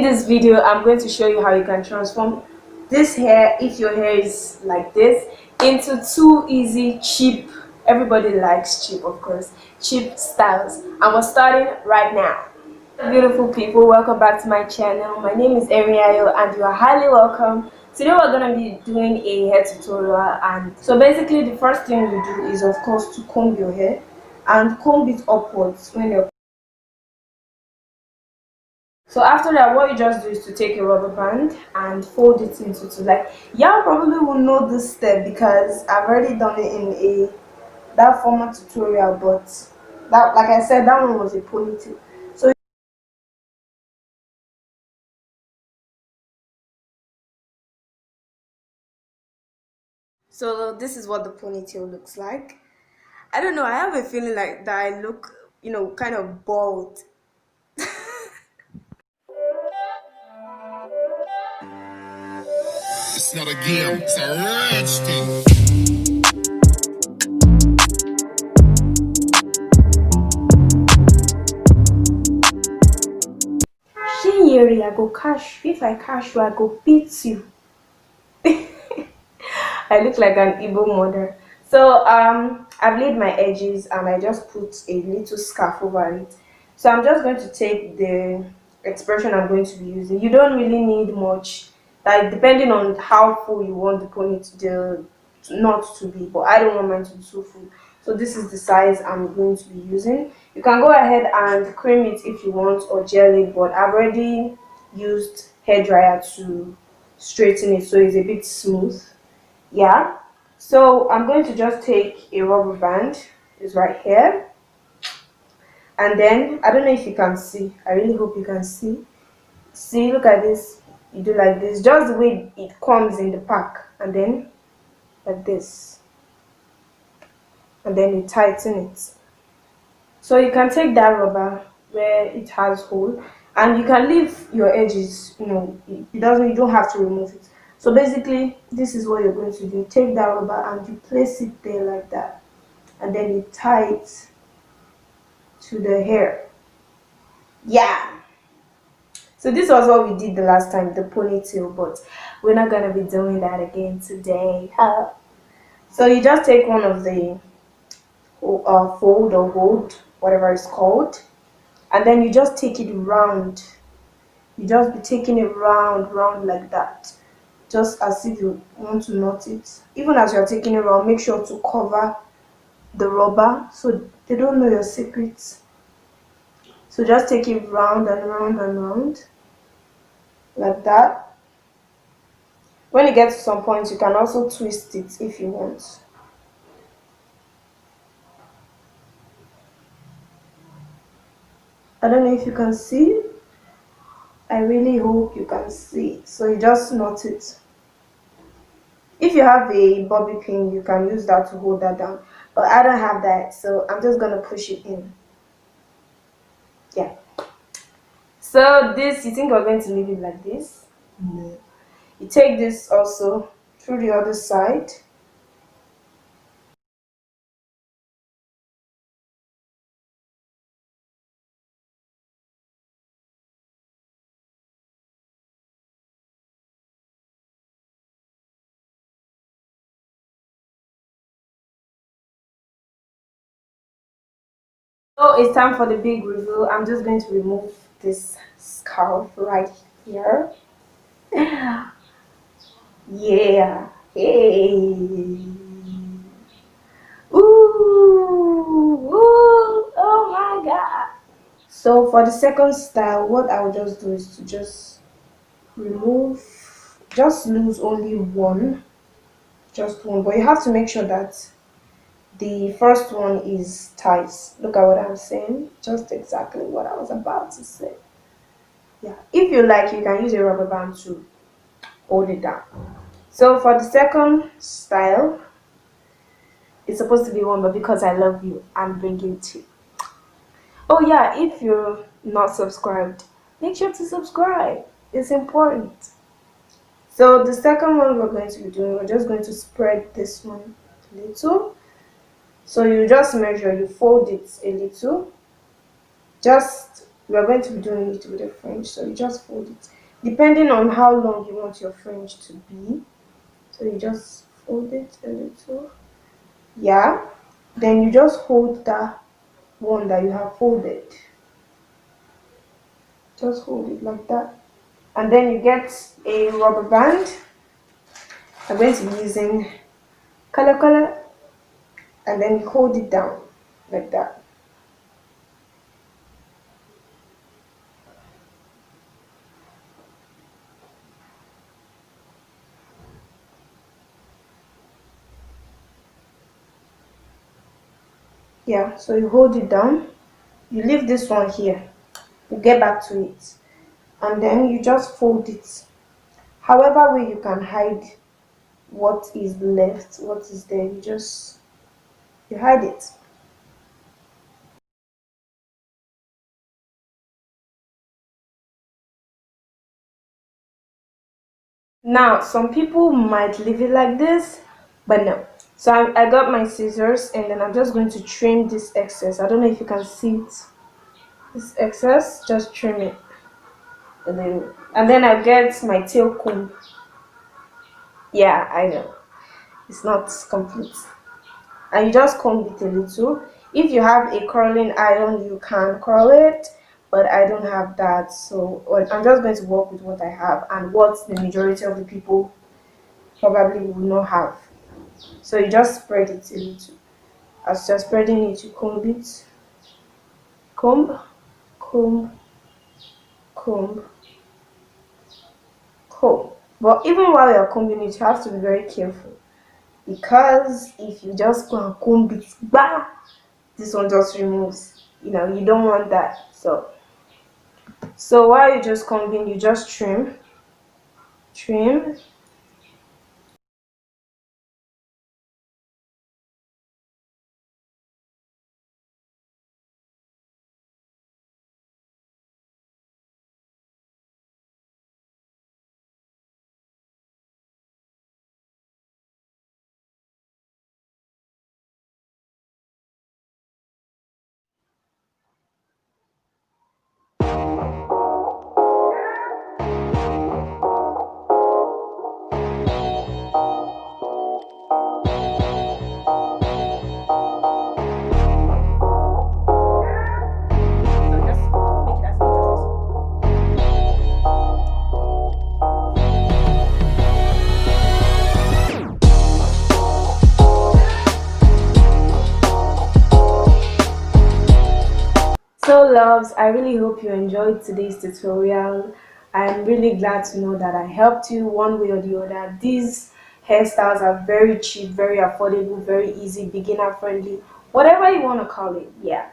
this video, I'm going to show you how you can transform this hair, if your hair is like this, into two easy, cheap, everybody likes cheap, of course, cheap styles. And we're starting right now. Beautiful people, welcome back to my channel. My name is Ariayo and you are highly welcome. Today we're going to be doing a hair tutorial, and so basically the first thing you do is of course to comb your hair and comb it upwards when you're. So after that, what you just do is to take a rubber band and fold it into two. Like, y'all probably will know this step because I've already done it in that former tutorial, but that, like I said, that one was a ponytail. So this is what the ponytail looks like. I don't know, I have a feeling like that I look, kind of bald. It's not a game, it's a rich thing. She I go cash. If I cash you, I go beat you. I look like an Igbo mother. So I've laid my edges and I just put a little scarf over it. So I'm just going to take the expression I'm going to be using. You don't really need much, like depending on how full you want the ponytail knot to be, but I don't want mine to be too full. So this is the size I'm going to be using. You can go ahead and cream it if you want or gel it, but I've already used hair dryer to straighten it so it's a bit smooth. Yeah, so I'm going to just take a rubber band, it's right here, and then I don't know if you can see, I really hope you can see, look at this. You do like this, just the way it comes in the pack, and then like this, and then you tighten it. So you can take that rubber where it has hole and you can leave your edges, you don't have to remove it. So basically this is what you're going to do. Take that rubber and you place it there like that, and then you tie it to the hair. Yeah, so this was what we did the last time, the ponytail, but we're not gonna be doing that again today. So you just take one of the fold or hold, whatever it's called, and then you just take it round. You just be taking it round like that, just as if you want to knot it. Even as you're taking it round, make sure to cover the rubber so they don't know your secrets. So just take it round and round and round like that. When it gets to some point, you can also twist it if you want. I don't know if you can see. I really hope you can see. So you just knot it. If you have a bobby pin, you can use that to hold that down, but I don't have that, so I'm just gonna push it in. Yeah, so this, you think we're going to leave it like this? No, you take this also through the other side. So it's time for the big reveal. I'm just going to remove this scarf right here. Yeah, hey, ooh, oh my god. So for the second style, what I'll just do is to just remove, just lose only one, just one, but you have to make sure that the first one is tight. Look at what I'm saying, just exactly what I was about to say. Yeah, if you like, you can use a rubber band to hold it down. So for the second style, it's supposed to be one, but because I love you, I'm bringing two. Oh yeah, if you're not subscribed, make sure to subscribe, it's important. So the second one we're going to be doing, we're just going to spread this one a little. So you just measure, you fold it a little. We're going to be doing it with a French, so you just fold it. depending on how long you want your fringe to be. So you just fold it a little. Yeah. Then you just hold that one that you have folded. Just hold it like that. And then you get a rubber band. I'm going to be using color, and then you hold it down like that. Yeah, so you hold it down. You leave this one here. You get back to it. And then you just fold it. However way you can hide what is left, what is there, you hide it. Now, some people might leave it like this, but no. So I got my scissors, and then I'm just going to trim this excess. I don't know if you can see it. This excess, just trim it a little. And then I get my tail comb. Yeah, I know. It's not complete. And you just comb it a little. If you have a curling iron, you can curl it, but I don't have that. So I'm just going to work with what I have and what the majority of the people probably will not have. So you just spread it a little. As you're spreading it, you comb it. Comb, comb, comb, comb. But even while you're combing it, you have to be very careful, because if you just go and comb it, bah, this one just removes. You don't want that. So while you're just combing, you just trim. So just make it as neat as possible. So loves, I really hope you enjoyed today's tutorial. I'm really glad to know that I helped you one way or the other. These hairstyles are very cheap, very affordable, very easy, beginner friendly, whatever you want to call it. Yeah.